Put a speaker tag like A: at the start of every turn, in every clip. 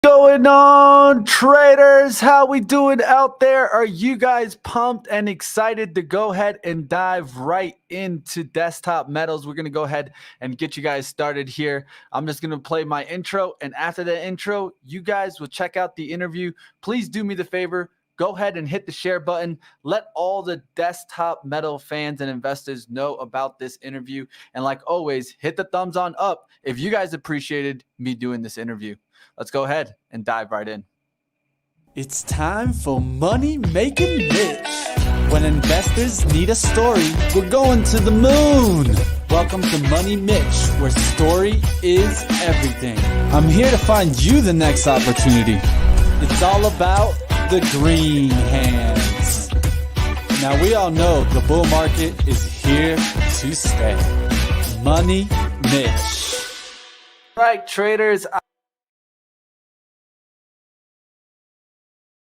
A: Going on, traders? How we doing out there? Are you guys pumped and excited to go ahead and dive right into desktop metals? We're going to go ahead and get you guys started here. I'm just going to play my intro, and after the intro, you guys will check out the interview. Please do me the favor, go ahead and hit the share button. Let all the desktop metal fans and investors know about this interview. And like always, hit the thumbs on up if you guys appreciated me doing this interview. Let's go ahead and dive right in. It's time for Money Making Mitch. When investors need a story, we're going to the moon. Welcome to Money Mitch, where story is everything. I'm here to find you the next opportunity. It's all about the green hands. Now we all know the bull market is here to stay. Money Mitch. All right, traders.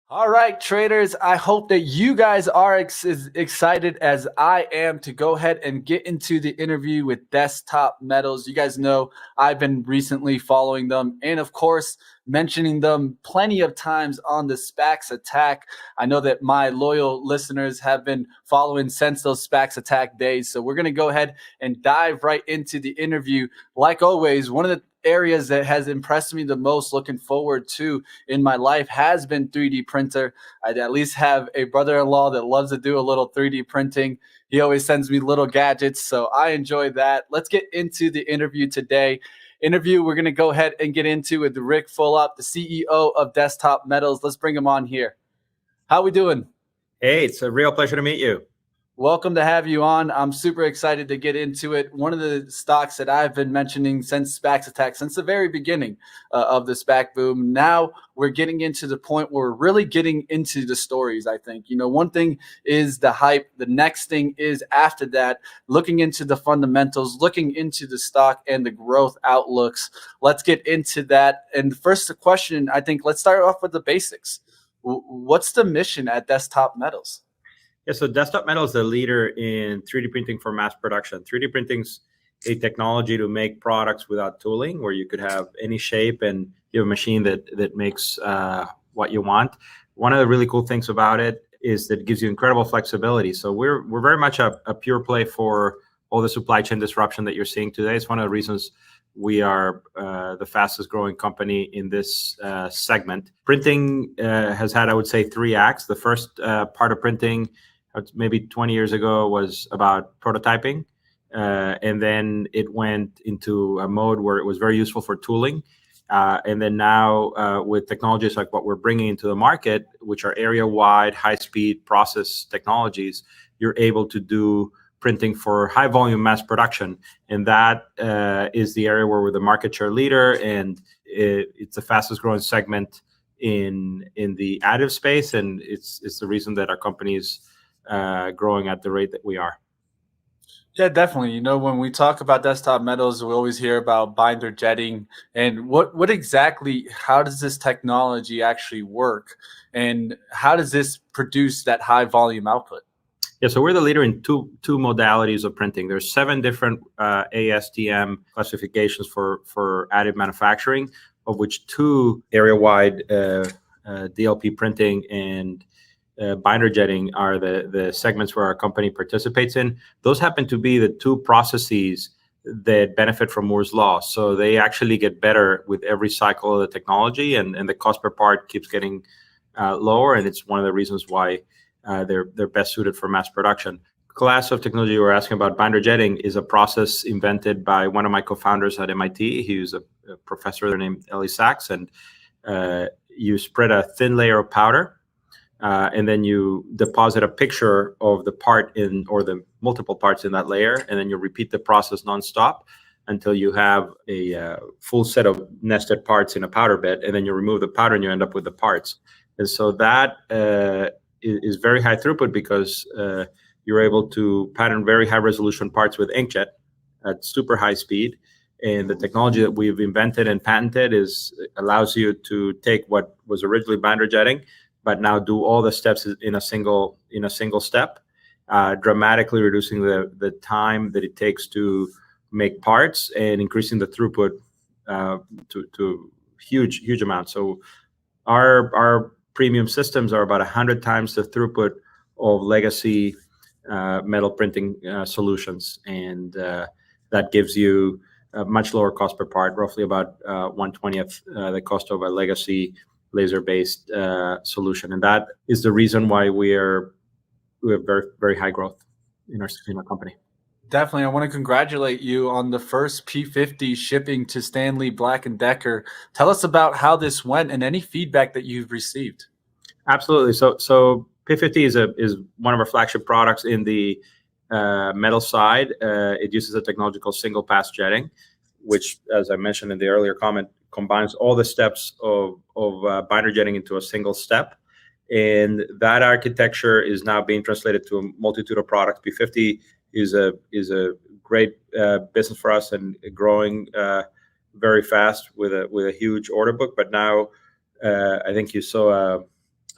A: All right, traders, I hope that you guys are as excited as I am to go ahead and get into the interview with Desktop Metals. You guys know I've been recently following them and, of course, mentioning them plenty of times on the SPACs attack. I know that my loyal listeners have been following since those SPACs attack days. So we're going to go ahead and dive right into the interview. Like always, one of the areas that has impressed me the most looking forward to in my life has been 3D printer. I at least have a brother-in-law that loves to do a little 3D printing. He always sends me little gadgets, so I enjoy that. Let's get into the interview today. We're going to go ahead and get into with Ric Fulop, the CEO of Desktop Metals. Let's bring him on here. How we doing?
B: Hey, it's a real pleasure to meet you.
A: Welcome to have you on. I'm super excited to get into it. One of the stocks that I've been mentioning since SPACs attack, since the very beginning of the SPAC boom. Now we're getting into the point where we're really getting into the stories, I think. You know, one thing is the hype. The next thing is after that, looking into the fundamentals, looking into the stock and the growth outlooks. Let's get into that. And first, the question, I think, let's start off with the basics. What's the mission at Desktop Metals?
B: Yeah, so Desktop Metal is the leader in 3D printing for mass production. 3D printing's a technology to make products without tooling, where you could have any shape and you have a machine that makes what you want. One of the really cool things about it is that it gives you incredible flexibility. So we're very much a pure play for all the supply chain disruption that you're seeing today. It's one of the reasons we are the fastest growing company in this segment. Printing has had, I would say, three acts. The first part of printing, maybe 20 years ago, was about prototyping. And then it went into a mode where it was very useful for tooling. And then now with technologies like what we're bringing into the market, which are area-wide, high-speed process technologies, you're able to do printing for high-volume mass production. And that is the area where we're the market share leader, and it's the fastest-growing segment in the additive space, and it's the reason that our company's growing at the rate that we are.
A: Yeah, definitely. You know, when we talk about Desktop Metals, we always hear about binder jetting. And what exactly, how does this technology actually work? And how does this produce that high volume output?
B: Yeah, so we're the leader in two modalities of printing. There's 7 different ASTM classifications for additive manufacturing, of which 2 area-wide DLP printing and binder jetting are the segments where our company participates in. Those happen to be the 2 processes that benefit from Moore's law. So they actually get better with every cycle of the technology, and the cost per part keeps getting lower, and it's one of the reasons why they're best suited for mass production. Class of technology you were asking about, binder jetting, is a process invented by one of my co-founders at MIT. He was a professor named Ellie Sachs, and you spread a thin layer of powder, and then you deposit a picture of the part or the multiple parts in that layer, and then you repeat the process nonstop until you have a full set of nested parts in a powder bed, and then you remove the powder and you end up with the parts. And so that is very high throughput because you're able to pattern very high resolution parts with inkjet at super high speed. And the technology that we've invented and patented allows you to take what was originally binder jetting, but now do all the steps in a single step, dramatically reducing the time that it takes to make parts and increasing the throughput to huge amount. So our premium systems are about 100 times the throughput of legacy metal printing solutions, and that gives you a much lower cost per part, roughly about 1/20th the cost of a legacy laser-based solution. And that is the reason why we have very high growth in our company.
A: Definitely. I want to congratulate you on the first P50 shipping to Stanley Black & Decker. Tell us about how this went and any feedback that you've received.
B: Absolutely. So P50 is one of our flagship products in the metal side. It uses a technology called single pass jetting, which, as I mentioned in the earlier comment, combines all the steps of binder jetting into a single step. And that architecture is now being translated to a multitude of products. P50 is a great business for us and growing very fast with a huge order book. But now I think you saw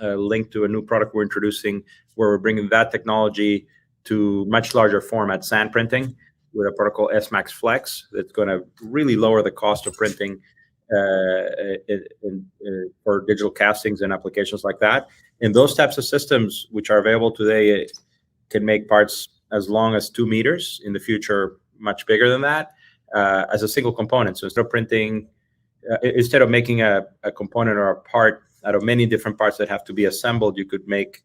B: a link to a new product we're introducing, where we're bringing that technology to much larger format sand printing with a product called S-Max Flex that's going to really lower the cost of printing for digital castings and applications like that. And those types of systems, which are available today, can make parts as long as 2 meters, in the future much bigger than that, as a single component. So instead of making a component or a part out of many different parts that have to be assembled, you could make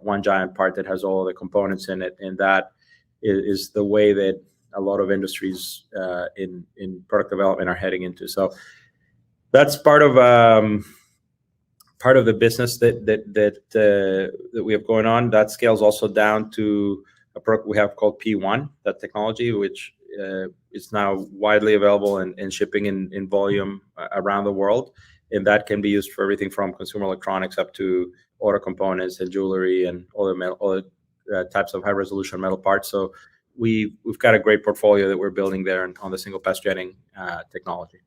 B: one giant part that has all the components in it. And that is the way that a lot of industries in product development are heading into. So that's part of the business that we have going on. That scales also down to a product we have called P1, that technology, which is now widely available and shipping in volume around the world. And that can be used for everything from consumer electronics up to auto components and jewelry and other types of high resolution metal parts. So we've got a great portfolio that we're building there on the single pass jetting technology.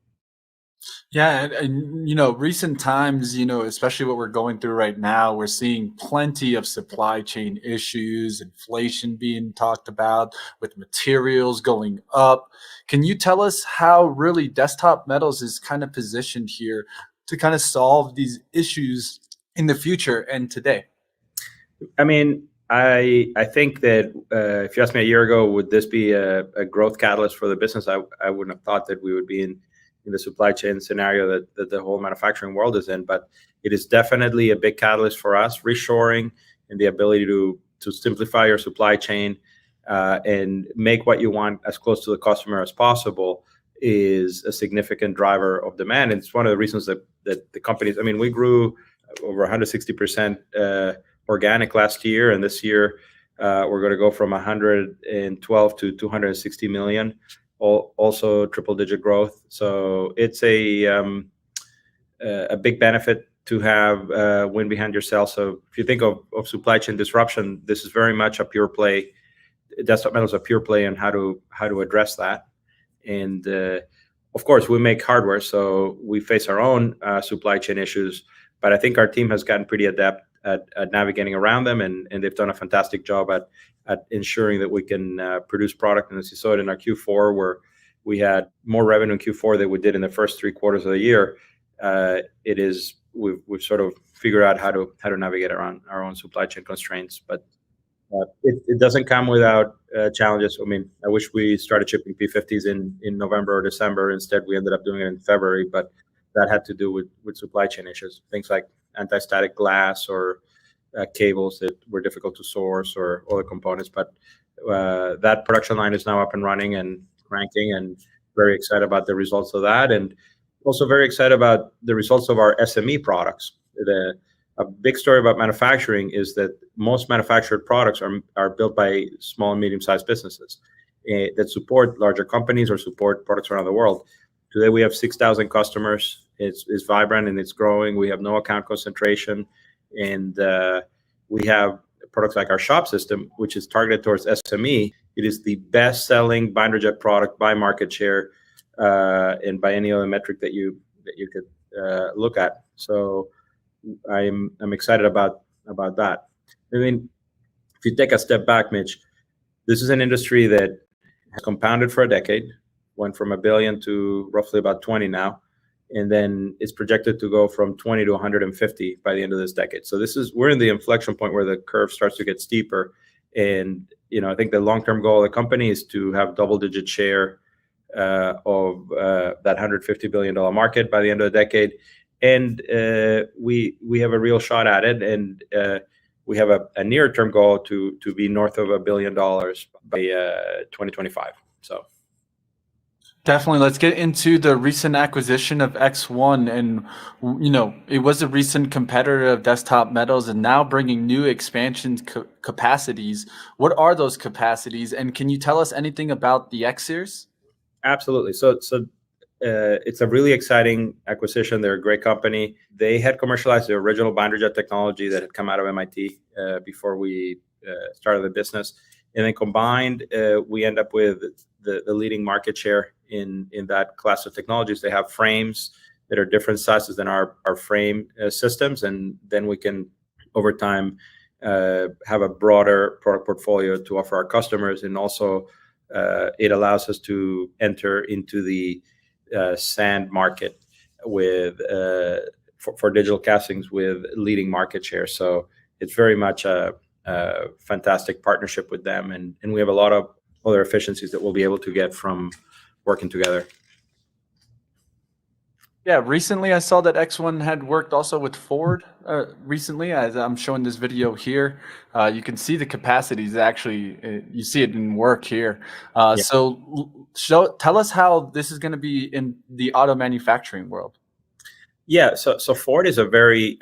A: Yeah, and recent times, especially what we're going through right now, we're seeing plenty of supply chain issues, inflation being talked about, with materials going up. Can you tell us how really Desktop Metals is kind of positioned here to kind of solve these issues in the future and today?
B: I mean, I think that if you asked me a year ago, would this be a growth catalyst for the business, I wouldn't have thought that we would be in the supply chain scenario that the whole manufacturing world is in. But it is definitely a big catalyst for us. Reshoring and the ability to simplify your supply chain and make what you want as close to the customer as possible is a significant driver of demand. And it's one of the reasons that the companies, we grew over 160% organic last year, and this year we're going to go from 112 to 260 million. Also triple-digit growth. So it's a big benefit to have wind behind yourself. So if you think of supply chain disruption, this is very much a pure play. Desktop Metal is a pure play on how to address that. And of course, we make hardware, so we face our own supply chain issues. But I think our team has gotten pretty adept at navigating around them, and they've done a fantastic job at ensuring that we can produce product. And as you saw it in our Q4, where we had more revenue in Q4 than we did in the first 3 quarters of the year, we've sort of figured out how to navigate around our own supply chain constraints. But it doesn't come without challenges. I wish we started shipping P50s in November or December. Instead, we ended up doing it in February, but that had to do with supply chain issues, things like anti-static glass or cables that were difficult to source or other components. But that production line is now up and running and cranking, and very excited about the results of that. And also very excited about the results of our SME products. A big story about manufacturing is that most manufactured products are built by small and medium-sized businesses that support larger companies or support products around the world. Today we have 6,000 customers. It's vibrant and it's growing. We have no account concentration, and we have products like our shop system, which is targeted towards SME. It is the best-selling binder jet product by market share and by any other metric that you could look at. So I'm excited about that. If you take a step back, Mitch, this is an industry that has compounded for a decade, went from $1 billion to roughly about 20 now. and then it's projected to go from 20 to 150 by the end of this decade. So we're in the inflection point where the curve starts to get steeper. And I think the long-term goal of the company is to have double-digit share of that $150 billion market by the end of the decade. And we have a real shot at it. And we have a near-term goal to be north of $1 billion by 2025. So.
A: Definitely. Let's get into the recent acquisition of X1. And, it was a recent competitor of Desktop Metals and now bringing new expansion capacities. What are those capacities? And can you tell us anything about the X series?
B: Absolutely. So it's a really exciting acquisition. They're a great company. They had commercialized the original binder jet technology that had come out of MIT before we started the business. And then combined, we end up with the leading market share in that class of technologies. They have frames that are different sizes than our frame systems. And then we can, over time, have a broader product portfolio to offer our customers. And also, it allows us to enter into the sand market with for digital castings with leading market share. So it's very much a fantastic partnership with them, and we have a lot of other efficiencies that we'll be able to get from working together.
A: Yeah, recently I saw that X1 had worked also with Ford recently. As I'm showing this video here, you can see the capacities. Actually, you see it in work here.
B: Yeah.
A: So tell us how this is going to be in the auto manufacturing world.
B: Yeah, so Ford is a very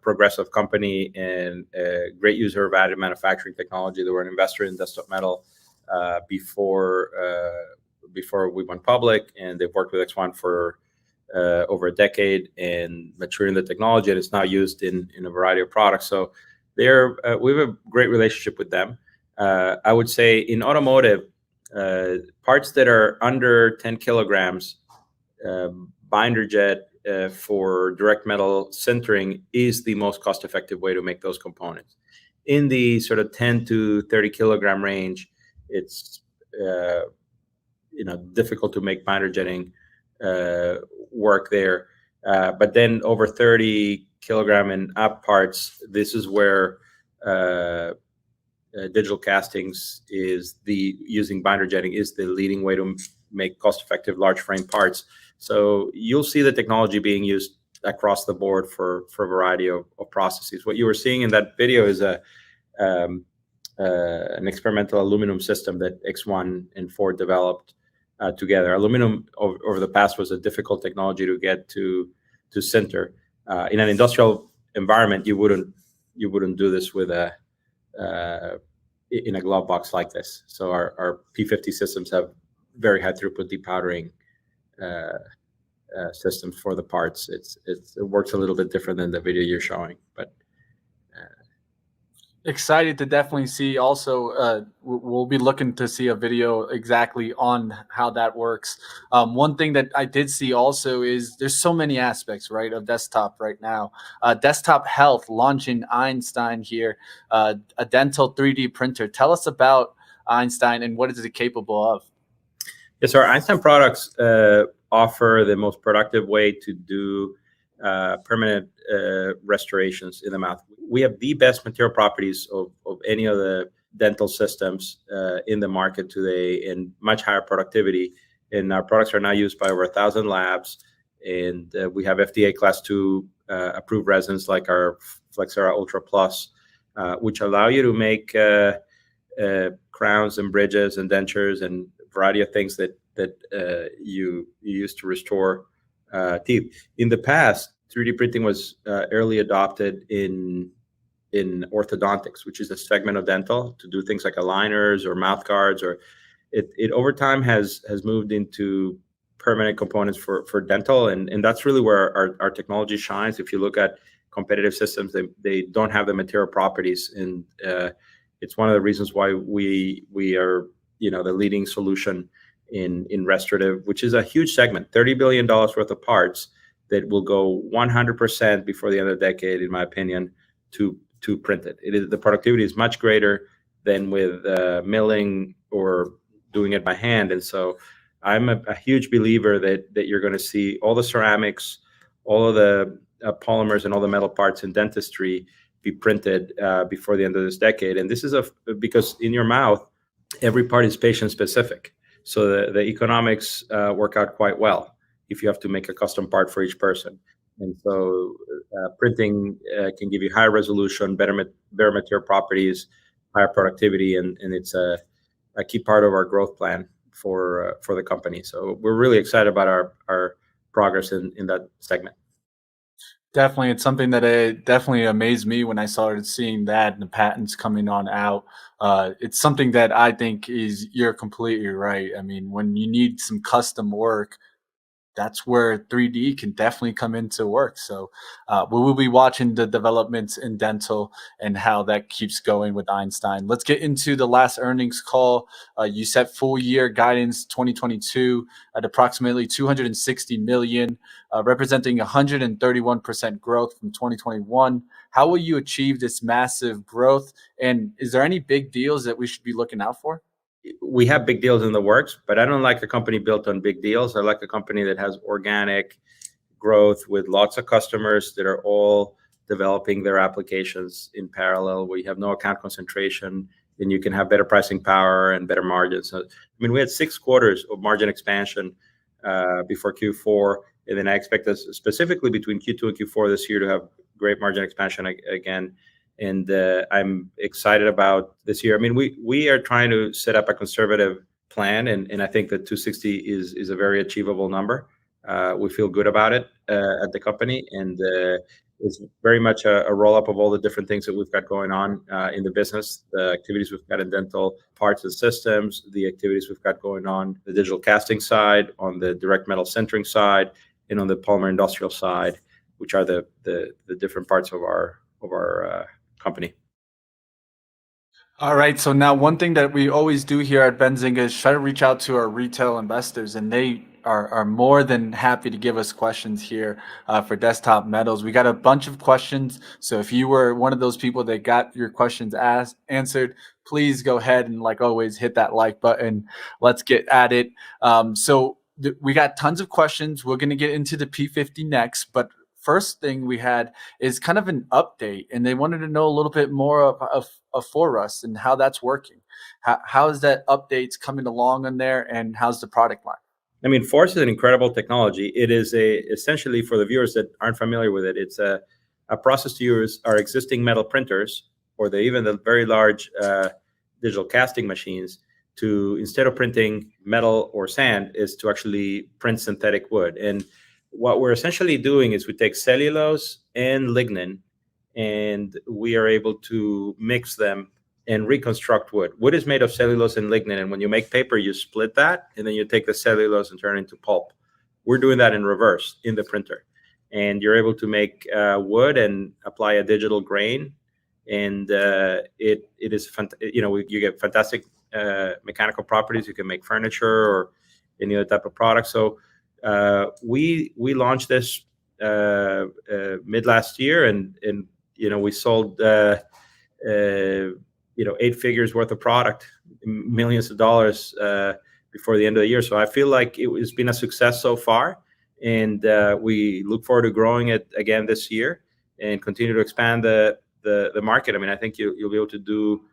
B: progressive company and a great user of additive manufacturing technology. They were an investor in Desktop Metal before we went public, and they've worked with X1 for over a decade and maturing the technology, and it's now used in a variety of products. So we have a great relationship with them. I would say in automotive, parts that are under 10 kilograms, binder jet for direct metal sintering is the most cost-effective way to make those components. In the sort of 10 to 30 kilogram range, it's difficult to make binder jetting work there. But then over 30 kilogram and up parts, this is where digital castings using binder jetting is the leading way to make cost-effective large frame parts. So you'll see the technology being used across the board for a variety of processes. What you were seeing in that video is an experimental aluminum system that X1 and Ford developed together. Aluminum over the past was a difficult technology to get to sinter. In an industrial environment, you wouldn't do this with in a glove box like this. So our P50 systems have very high throughput depowdering systems for the parts. It works a little bit different than the video you're showing, but
A: excited to definitely see. Also, we'll be looking to see a video exactly on how that works. One thing that I did see also is there's so many aspects, right, of desktop right now. Desktop Health launching Einstein here, a dental 3D printer. Tell us about Einstein and what is it capable of?
B: Yes, our Einstein products offer the most productive way to do permanent restorations in the mouth. We have the best material properties of any of the dental systems in the market today, and much higher productivity. And our products are now used by over 1,000 labs, and we have FDA Class 2 approved resins like our Flexera Ultra Plus, which allow you to make crowns and bridges and dentures and variety of things that you use to restore teeth. In the past, 3D printing was early adopted in orthodontics, which is a segment of dental to do things like aligners or mouth guards, or it over time has moved into permanent components for dental, and that's really where our technology shines. If you look at competitive systems, they don't have the material properties, and it's one of the reasons why we are the leading solution in restorative, which is a huge segment, $30 billion worth of parts that will go 100% before the end of the decade, in my opinion, to print it. The productivity is much greater than with milling or doing it by hand, and so I'm a huge believer that you're going to see all the ceramics, all of the polymers, and all the metal parts in dentistry be printed before the end of this decade. And this is because in your mouth, every part is patient specific. So the economics work out quite well if you have to make a custom part for each person. And so printing can give you higher resolution, better material properties, higher productivity, and it's a key part of our growth plan for the company. So we're really excited about our progress in that segment.
A: Definitely, it's something that it definitely amazed me when I started seeing that and the patents coming on out. It's something that I think you're completely right. I mean, when you need some custom work, that's where 3D can definitely come into work. So we will be watching the developments in dental and how that keeps going with Einstein. Let's get into the last earnings call. You set full year guidance 2022 at approximately 260 million, representing 131% growth from 2021. How will you achieve this massive growth? And is there any big deals that we should be looking out for?
B: We have big deals in the works, but I don't like a company built on big deals. I like a company that has organic growth with lots of customers that are all developing their applications in parallel, where you have no account concentration and you can have better pricing power and better margins. So, I mean, we had 6 quarters of margin expansion before Q4, and then I expect us specifically between Q2 and Q4 this year to have great margin expansion again. And I'm excited about this year. I mean, we are trying to set up a conservative plan, and I think that 260 is a very achievable number. We feel good about it at the company, and it's very much a roll-up of all the different things that we've got going on in the business, the activities we've got in dental parts and systems, the activities we've got going on the digital casting side, on the direct metal sintering side, and on the polymer industrial side, which are the different parts of our company.
A: All right. So now one thing that we always do here at Benzinga is try to reach out to our retail investors, and they are more than happy to give us questions here for Desktop Metals. We got a bunch of questions. So if you were one of those people that got your questions answered, please go ahead and, like always, hit that like button. Let's get at it. We got tons of questions. We're going to get into the P50 next, but first thing we had is kind of an update, and they wanted to know a little bit more of for us and how that's working. How is that updates coming along in there, and how's the product line?
B: I mean, Force is an incredible technology. It is essentially, for the viewers that aren't familiar with it, it's a process to use our existing metal printers, or even the very large digital casting machines, to, instead of printing metal or sand, is to actually print synthetic wood. And what we're essentially doing is we take cellulose and lignin, and we are able to mix them and reconstruct wood. Wood is made of cellulose and lignin, and when you make paper, you split that, and then you take the cellulose and turn it into pulp. We're doing that in reverse in the printer, and you're able to make wood and apply a digital grain, and it is you get fantastic mechanical properties. You can make furniture or any other type of product. So we launched this mid last year, and we sold 8 figures worth of product, millions of dollars before the end of the year. So I feel like it's been a success so far, and we look forward to growing it again this year and continue to expand the market. I mean, I think you'll be able to do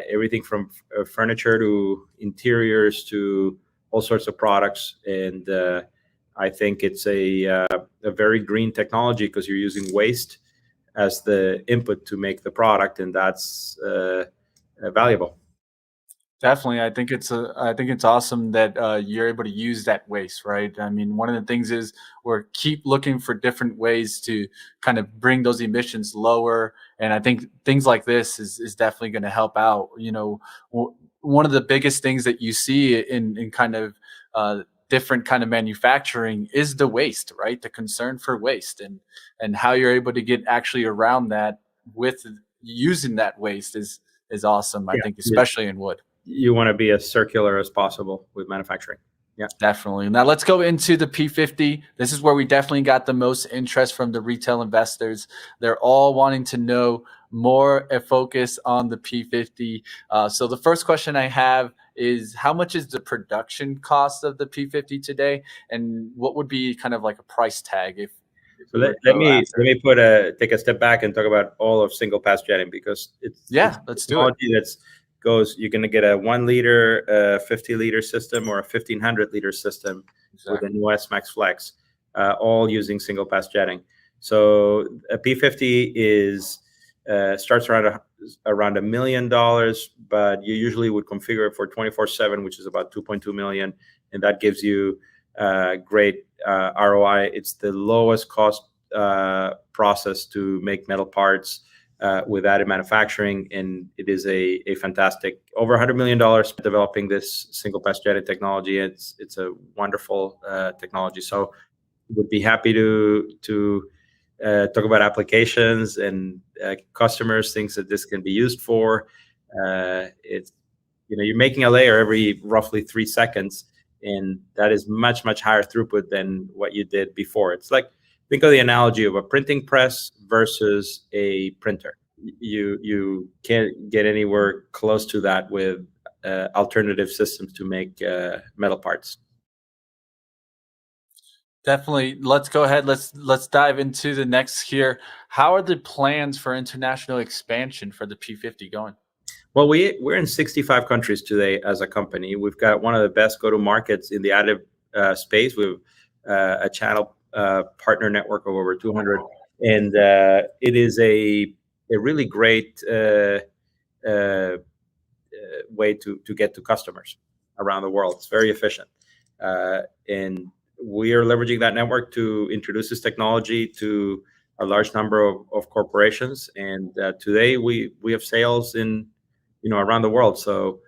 B: everything from furniture to interiors to all sorts of products, and I think it's a very green technology because you're using waste as the input to make the product, and that's valuable.
A: Definitely, I think it's awesome that you're able to use that waste, right? I mean, one of the things is we're keep looking for different ways to kind of bring those emissions lower, and I think things like this is definitely going to help out. One of the biggest things that you see in kind of different kind of manufacturing is the waste, right? The concern for waste and how you're able to get actually around that with using that waste is awesome. I think, especially in wood.
B: You want to be as circular as possible with manufacturing. Yeah,
A: definitely. Now let's go into the P50. This is where we definitely got the most interest from the retail investors. They're all wanting to know more a focus on the P50. So the first question I have is, how much is the production cost of the P50 today, and what would be kind of like a price tag if
B: So
A: we were to
B: let
A: go
B: me
A: after?
B: take a step back and talk about all of single pass jetting, because it's
A: Yeah, let's do it.
B: technology that's goes. You're going to get a 1 liter, 50-liter system, or a 1500-liter system with a
A: Exactly.
B: new S-Max Flex, all using single pass jetting. So a P50 is starts around $1 million, but you usually would configure it for 24/7, which is about 2.2 million, and that gives you great ROI. It's the lowest cost process to make metal parts with additive manufacturing, and it is a fantastic, over $100 million developing this single pass jetting technology. It's a wonderful technology. So would be happy to talk about applications and customers, things that this can be used for. It's you're making a layer every roughly 3 seconds, and that is much higher throughput than what you did before. It's like, think of the analogy of a printing press versus a printer. You can't get anywhere close to that with alternative systems to make metal parts.
A: Definitely. Let's go ahead. Let's dive into the next here. How are the plans for international expansion for the P50 going?
B: Well, we're in 65 countries today as a company. We've got one of the best go-to-markets in the additive space. We have a channel partner network of over 200, and it is a really great way to get to customers around the world. It's very efficient, and we are leveraging that network to introduce this technology to a large number of corporations. And today we have sales in around the world. So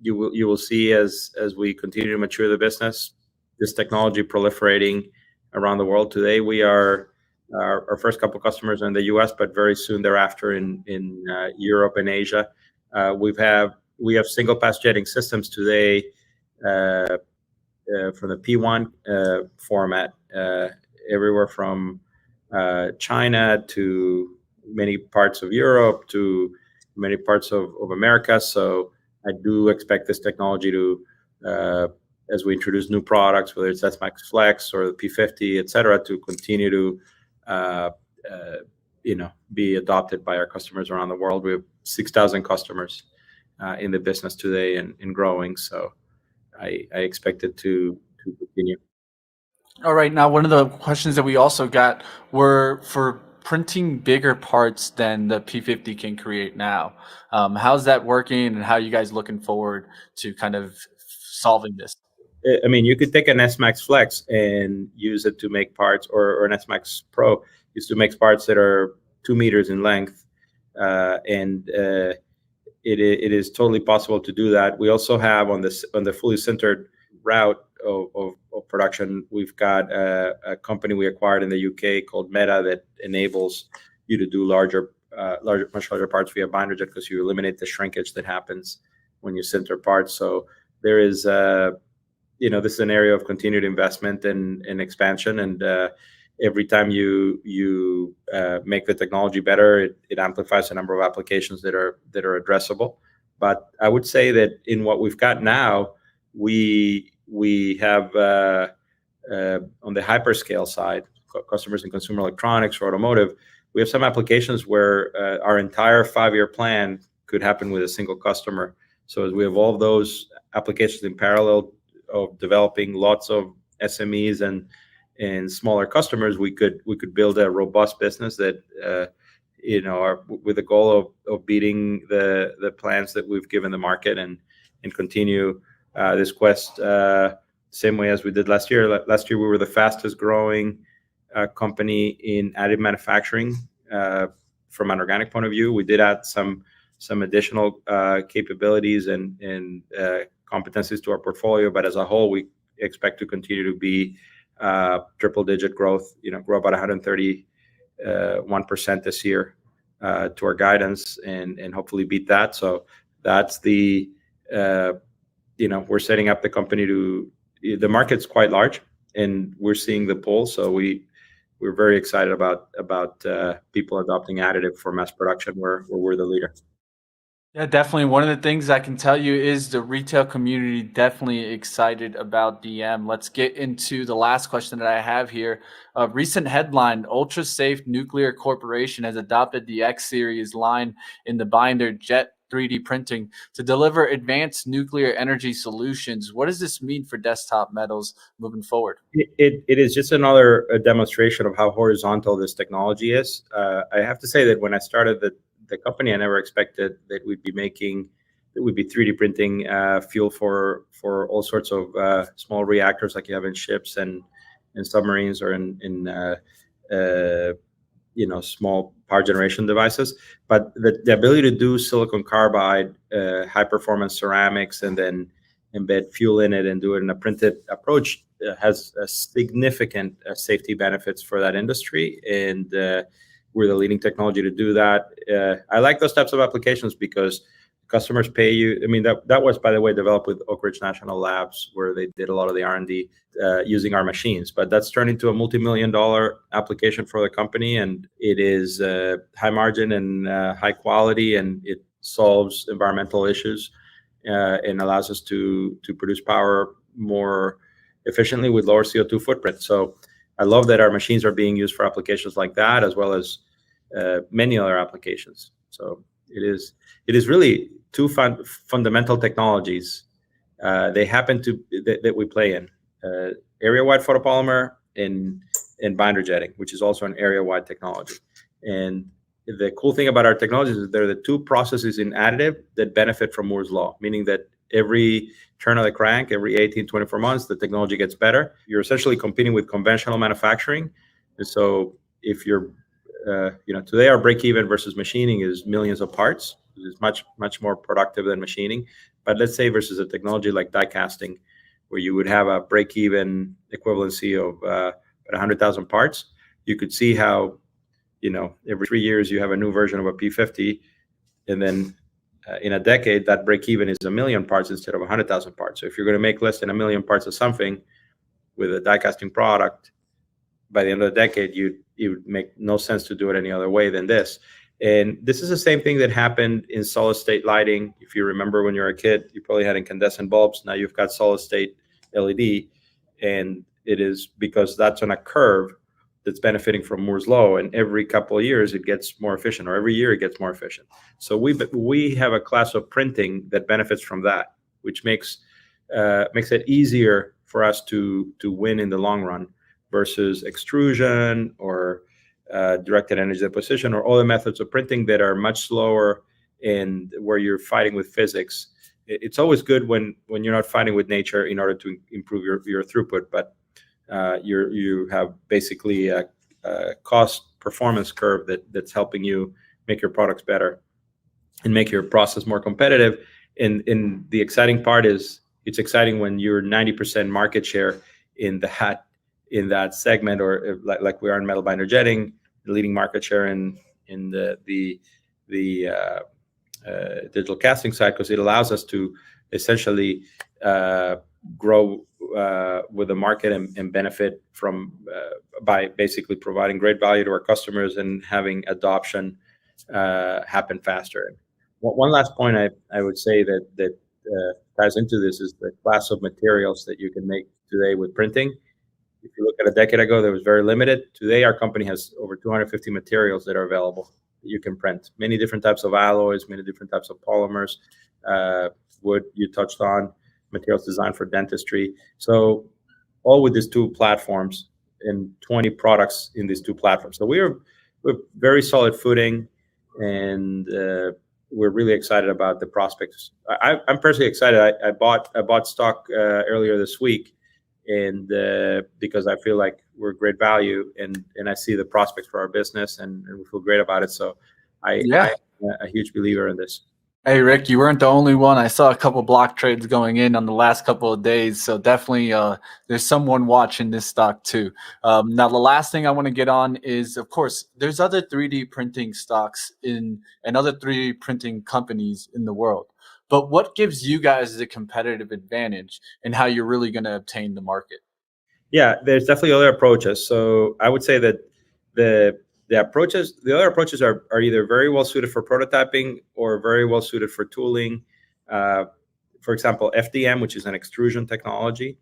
B: you will see as we continue to mature the business, this technology proliferating around the world. Today we are our first couple of customers are in the U.S., but very soon thereafter in Europe and Asia. We have single pass jetting systems today from the P1 format, everywhere from China to many parts of Europe to many parts of America. So I do expect this technology to, as we introduce new products, whether it's S-Max Flex or the P50, et cetera, to continue to be adopted by our customers around the world. We have 6,000 customers in the business today and growing. So I expect it to continue.
A: All right. Now, one of the questions that we also got were for printing bigger parts than the P50 can create now. How's that working, and how are you guys looking forward to kind of solving this?
B: I mean, you could take an S-Max Flex and use it to make parts, or an S-Max Pro used to make parts that are 2 meters in length, and it is totally possible to do that. We also have on the fully sintered route of production, we've got a company we acquired in the UK called Meta that enables you to do much larger parts via binder jet, because you eliminate the shrinkage that happens when you sinter parts. So there is this is an area of continued investment and expansion, and every time you make the technology better, it amplifies the number of applications that are addressable. But I would say that in what we've got now, we have on the hyperscale side, customers in consumer electronics or automotive, we have some applications where our entire 5-year plan could happen with a single customer. So as we evolve those applications in parallel of developing lots of SMEs and smaller customers, we could build a robust business that with the goal of beating the plans that we've given the market and continue this quest same way as we did last year. Last year we were the fastest growing company in additive manufacturing from an organic point of view. We did add some additional capabilities and competencies to our portfolio, but as a whole, we expect to continue to be triple-digit growth. Grow about 131% this year to our guidance, and hopefully beat that. So that's we're setting up the company to. The market's quite large, and we're seeing the pull. So we're we're very excited about people adopting additive for mass production, where we're the leader.
A: Yeah, definitely. One of the things I can tell you is the retail community definitely excited about DM. Let's get into the last question that I have here. A recent headline: Ultra Safe Nuclear Corporation has adopted the X Series line in the binder jet 3D printing to deliver advanced nuclear energy solutions. What does this mean for Desktop Metals moving forward?
B: It is just another demonstration of how horizontal this technology is. I have to say that when I started the company, I never expected that we'd be 3D printing fuel for all sorts of small reactors like you have in ships and submarines, or in small power generation devices. But the ability to do silicon carbide, high performance ceramics, and then embed fuel in it and do it in a printed approach has a significant safety benefits for that industry. And we're the leading technology to do that. I like those types of applications because customers pay you. I mean, that was, by the way, developed with Oak Ridge National Labs, where they did a lot of the R&D using our machines. But that's turned into a multi-million-dollar application for the company, and it is high margin and high quality, and it solves environmental issues and allows us to produce power more efficiently with lower CO2 footprint. So I love that our machines are being used for applications like that, as well as many other applications. So it is really two fundamental technologies. They happen to that we play in area-wide photopolymer and binder jetting, which is also an area-wide technology. And the cool thing about our technologies is they're the two processes in additive that benefit from Moore's law, meaning that every turn of the crank, every 18, 24 months, the technology gets better. You're essentially competing with conventional manufacturing. And so if you're, today our break even versus machining is millions of parts. It's much, much more productive than machining. But let's say versus a technology like die casting, where you would have a break even equivalency of 100,000 parts, you could see how, every 3 years you have a new version of a P50, and then in a decade that break even is 1 million parts instead of 100,000 parts. So if you're going to make less than 1 million parts of something with a die casting product, by the end of the decade, it would make no sense to do it any other way than this. And this is the same thing that happened in solid state lighting. If you remember when you were a kid, you probably had incandescent bulbs. Now you've got solid state LED, and it is because that's on a curve that's benefiting from Moore's law, and every couple of years it gets more efficient, or every year it gets more efficient. So we have a class of printing that benefits from that, which makes it easier for us to win in the long run versus extrusion or directed energy deposition or other methods of printing that are much slower and where you're fighting with physics. It's always good when you're not fighting with nature in order to improve your throughput, but you have basically a cost performance curve that's helping you make your products better and make your process more competitive. And the exciting part is, it's exciting when you're 90% market share in that segment, or like we are in metal binder jetting, the leading market share in the digital casting side, because it allows us to essentially grow with the market and benefit from by basically providing great value to our customers and having adoption happen faster. One last point I would say that ties into this is the class of materials that you can make today with printing. If you look at a decade ago, there was very limited. Today, our company has over 250 materials that are available that you can print. Many different types of alloys, many different types of polymers, wood you touched on, materials designed for dentistry. So all with these two platforms and 20 products in these two platforms. So we're very solid footing, and we're really excited about the prospects. I'm personally excited. I bought stock earlier this week, and because I feel like we're great value, and I see the prospects for our business, and we feel great about it. So I'm a huge believer in this.
A: Hey, Rick, you weren't the only one. I saw a couple block trades going in on the last couple of days. So definitely there's someone watching this stock too. Now, the last thing I want to get on is, of course, there's other 3D printing stocks and other 3D printing companies in the world. But what gives you guys the competitive advantage and how you're really going to obtain the market?
B: Yeah, there's definitely other approaches. So I would say that the approaches, the other approaches are either very well suited for prototyping or very well suited for tooling. For example, FDM, which is an extrusion technology,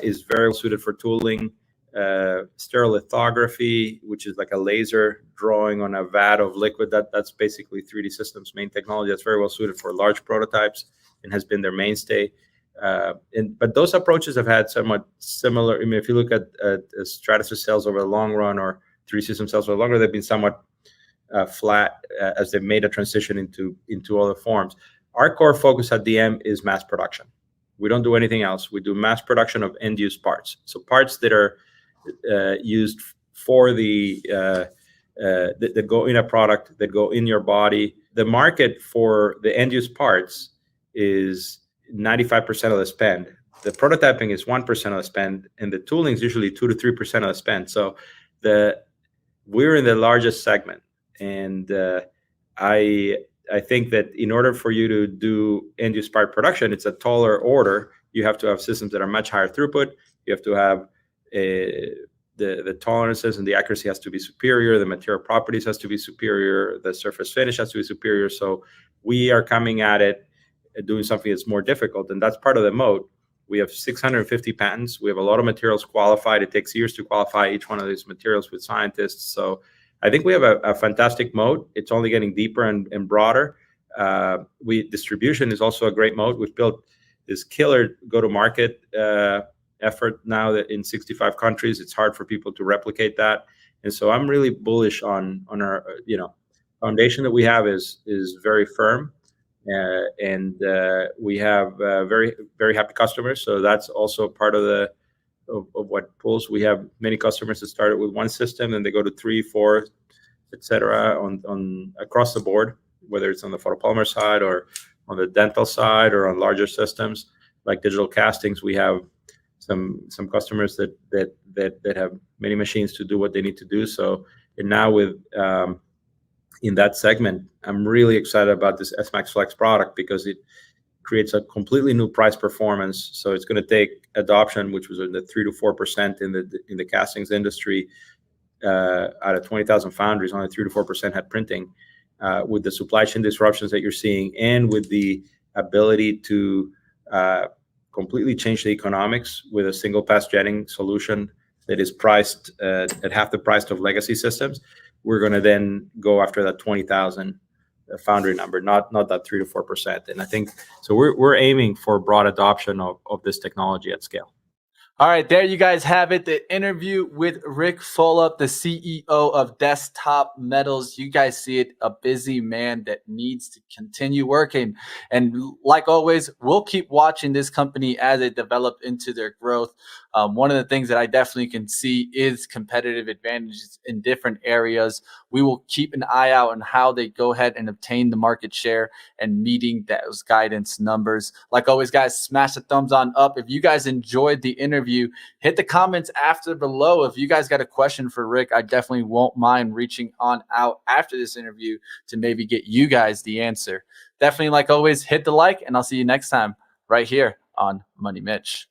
B: is very well suited for tooling. Stereolithography, which is like a laser drawing on a vat of liquid, that's basically 3D Systems' main technology. That's very well suited for large prototypes and has been their mainstay. But those approaches have had somewhat similar. I mean, if you look at Stratasys sales over the long run or 3D Systems sales over the longer, they've been somewhat flat as they've made a transition into other forms. Our core focus at DM is mass production. We don't do anything else. We do mass production of end-use parts. So parts that are used for that go in a product, that go in your body. The market for the end-use parts is 95% of the spend. The prototyping is 1% of the spend, and the tooling is usually 2 to 3% of the spend. So we're in the largest segment, and I think that in order for you to do end-use part production, it's a taller order. You have to have systems that are much higher throughput. You have to have the tolerances and the accuracy has to be superior. The material properties has to be superior. The surface finish has to be superior. So we are coming at it doing something that's more difficult, and that's part of the moat. We have 650 patents. We have a lot of materials qualified. It takes years to qualify each one of these materials with scientists. So I think we have a fantastic moat. It's only getting deeper and broader. Distribution is also a great moat. We've built this killer go-to-market effort now that in 65 countries. It's hard for people to replicate that. And so I'm really bullish on our foundation that we have is very firm. And we have very, very happy customers. So that's also part of what pulls. We have many customers that started with one system and they go to 3, 4, etc. on across the board, whether it's on the photopolymer side or on the dental side or on larger systems like digital castings. We have some customers that have many machines to do what they need to do. So and now with in that segment, I'm really excited about this S-Max Flex product because it creates a completely new price performance. So it's going to take adoption, which was in the 3 to 4% in the castings industry. Out of 20,000 foundries, only 3 to 4% had printing. With the supply chain disruptions that you're seeing, and with the ability to completely change the economics with a single pass jetting solution that is priced at half the price of legacy systems, we're going to then go after that 20,000 foundry number, not that 3 to 4%. And I think so. We're aiming for broad adoption of this technology at scale.
A: All right, there you guys have it. The interview with Ric Fulop, the CEO of Desktop Metals. You guys see it, a busy man that needs to continue working. And like always, we'll keep watching this company as they develop into their growth. One of the things that I definitely can see is competitive advantages in different areas. We will keep an eye out on how they go ahead and obtain the market share and meeting those guidance numbers. Like always, guys, smash the thumbs on up. If you guys enjoyed the interview, hit the comments after below. If you guys got a question for Ric, I definitely won't mind reaching on out after this interview to maybe get you guys the answer. Definitely, like always, hit the like, and I'll see you next time right here on Money Mitch.